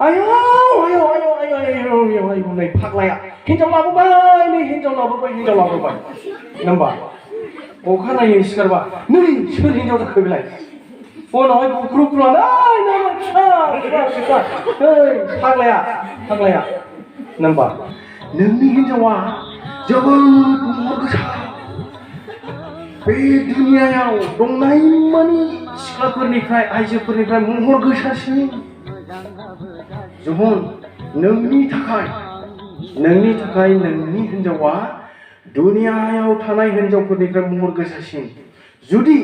आयौ आयौ आयौ आयौ आयौ आयौ आयौ नै फाग्लाया हिनजाव लाबोबाय नै हिनजाव लाबोबाय नङा होमबा अखानायै सिखारबा नै सोर हिनजाव जाखो बेलाय उनावहाय बुख्रुख्रुआनो फाग्लाया नङा होमबा नोंनि हिनजावा जोबोद महर गोसा बे दुनियायाव दंनाय मानि सिख्लाफोरनिफ्राय आइजोफोरनिफ्राय महर गोसासिन जहन नोंनि थाखाय नोंनि हिनजावा दुनियायाव थानाय हिनजावफोरनिफ्राय महर गोसासिन जुदि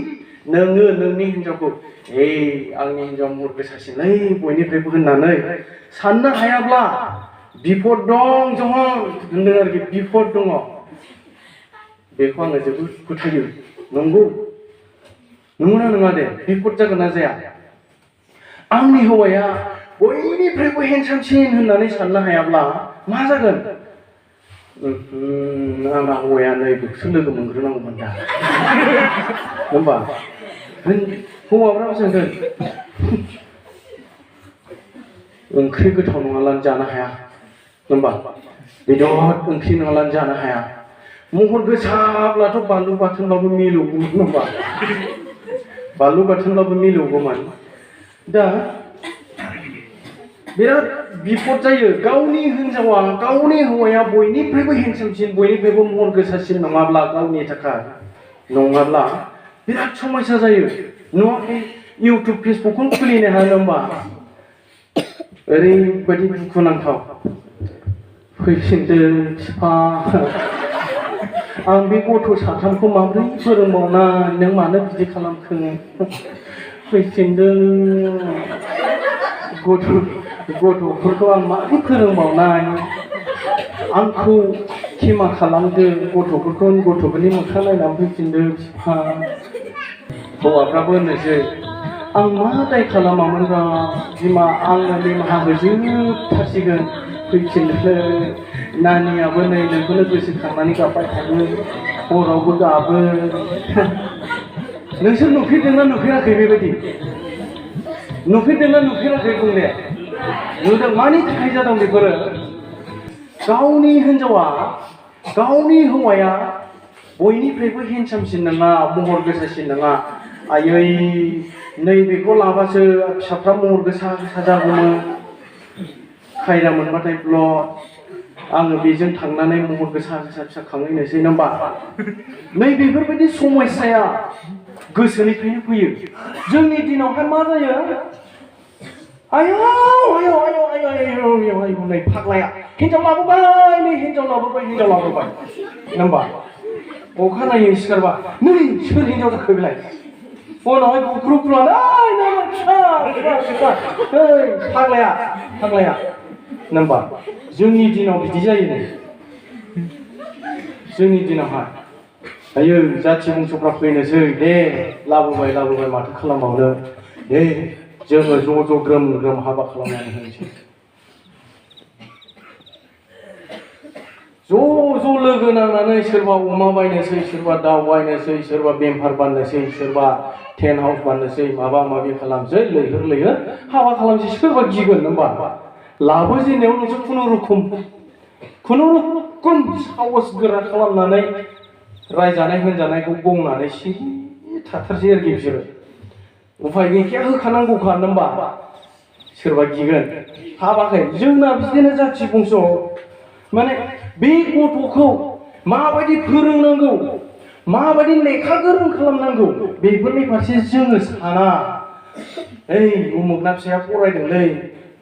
नोङो नोंनि हिनजावखौ आंनि हिनजाव महर गोसासिनलै बयनिफ्रायबो होननानै साननो हायाब्ला बिपद दं जहन होनदों आरोखि बिपद दङ बेखौ आङो जोबोद फोथायो नंगौना नङा दे बिपद जागोन ना जाया आंनि हौवाया बयनिफ्रायबो हेन्डसामसिन होननानै साननो हायाब्ला मा जागोन आंना हौवाया नै बेखौसो लोगो मोनग्रोनांगौमोन दा होमबा हौवाफ्रा सोंगोन ओंख्रि गोथाव नङाब्लानो जानो हाया होमबा बेदर ओंख्रि नङाब्लानो जानो हाया महर गोसाब्लाथ' बानलु बाथोनबाबो मिलौगौमोन होमबा बानलु बाथोनबाबो मिलौगौमोन दा बिराद बिपद जायो गावनि हिनजावा गावनि हौवाया बयनिफ्रायबो हेन्डसामसिन बयनिफ्रायबो महर गोसासिन नङाब्ला गावनि थाखाय नङाब्ला बिराद समस्या जायो नङाखि इउटुब फेसबुकखौ खुलिनो हाया होमबा ओरैबायदि दुखुनांथाव फैफिनदों बिफा आं बे गथ' साथामखौ माबोरै फोरोंबावनाय नों मानो बिदि खालामखो फैफिनदों गथ'फोरखौ आं माबोरै फोरोंबावनाय आंखौ क्षमा खालामदो गथ'फोरनि मोखां नायनानै फैफिनदो बिफा हौवाफ्राबो होननोसै आं मा दाय खालामामोनब्रा बिमा आंनो निमाहा होजोबथारसिगोन फैफिनदो नानियाबो नै नोंखौनो गोसोखांनानै गाबबाय थायो हरावबो गाबो नोंसोर नुफेरदोंना नुफेराखै बेबायदि नुफेरदोंना नुफेराखै बुंदे नुदों मानि थाखाय जादों बेफोरो गावनि हिनजावा गावनि हौवाया बयनिफ्रायबो हेन्डसामसिन नङा महर गोसासिन नङा आयै नैबेखौ लाबासो फिसाफ्रा महर गोसा जागौमोन खायदा मोनबाथाय ब्लद आङो बेजों थांनानै महर गोसा फिसा खांहैनोसै होमबा नै बेफोरबायदि समस्याया गोसोनिफ्रायनो फैयो जोंनि दिनावहाय मा जायो आयौ आयौ आयौ आयौ आयौ आयौ आयौ नै फाग्लाया हिनजाव लाबोबाय नै हिनजाव लाबोबाय होमबा अखानायै सिखारबा नै सोर हिनजाव जाखो बेलाय उनावहाय बुख्रुख्रुआनो फाग्लाया होमबा जोंनि दिनाव बिदि जायो नै जोंनि दिनावहाय आयो जाथि बंस'फ्रा फैनोसै दे लाबोबाय माथो खालामबावनो दे जोङो ज' ग्रोम हाबा खालामनानै होनोसै ज' लोगो नांनानै सोरबा अमा बायनोसै सोरबा दाउ बायनोसै सोरबा बेमफार बाननोसै सोरबा टेन्ट हाउस बाननोसै माबा माबि खालामसै लैहोर हाबा खालामसै सोरबा गिगोन होमबा लाबोजेननायाव नोंसोर खुनुरुखुम साहस गोरा खालामनानै रायजानाय होनजानायखौ गंनानै सिरि थाथारसै आरोखि बिसोरो उफाय गैखाया होखानांगौखा होमबा सोरबा गिगोन हाबाखै जोंना बिदिनो जाथि बंस' माने बे गथ'खौ माबायदि फोरोंनांगौ माबायदि लेखा गोरों खालामनांगौ बेफोरनि फारसे जोङो साना उमुगना फिसाया फरायदोंलै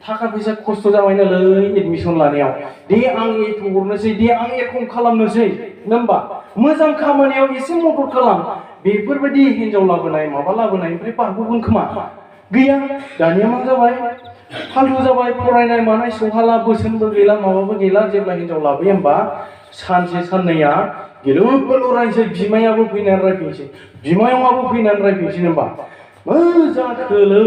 थाखा फैसा खस्थ' जाबाय नालाय एडमिसन लानायाव दे आं एथ' हरनोसै दे आं एरखम खालामनोसै होमबा मोजां खामानियाव एसे मदद खालाम बेफोरबायदि हिनजाव लाबोनाय माबा लाबोनायनिफ्राय बारग'गोन खोमा गैया दानिया मा जाबाय फालतु जाबाय फरायनाय मानाय सौहाला बोसोनबो गैला माबाबो गैला जेब्ला हिनजाव लाबोयो होमबा सानसे साननैया गिलु बालु रायसै बिमायाबो फैनानै रायफैनोसै बिमायंआबो फैनानै रायफैनोसै होमबा जाखोलै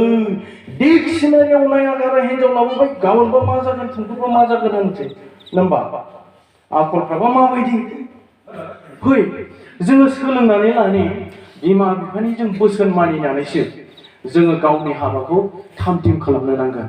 डिक्सनारियाव नायागारा हिनजाव लाबोबाय गाबोनबा मा जागोन समफोरबा मा जागोन होनसै होमबा आखलफ्राबा माबायदि फै जोङो सोलोंनानै लानि बिमा बिफानि जों बोसोन मानिनानैसो जोङो गावनि हाबाखौ थाम थिम खालामनो नांगोन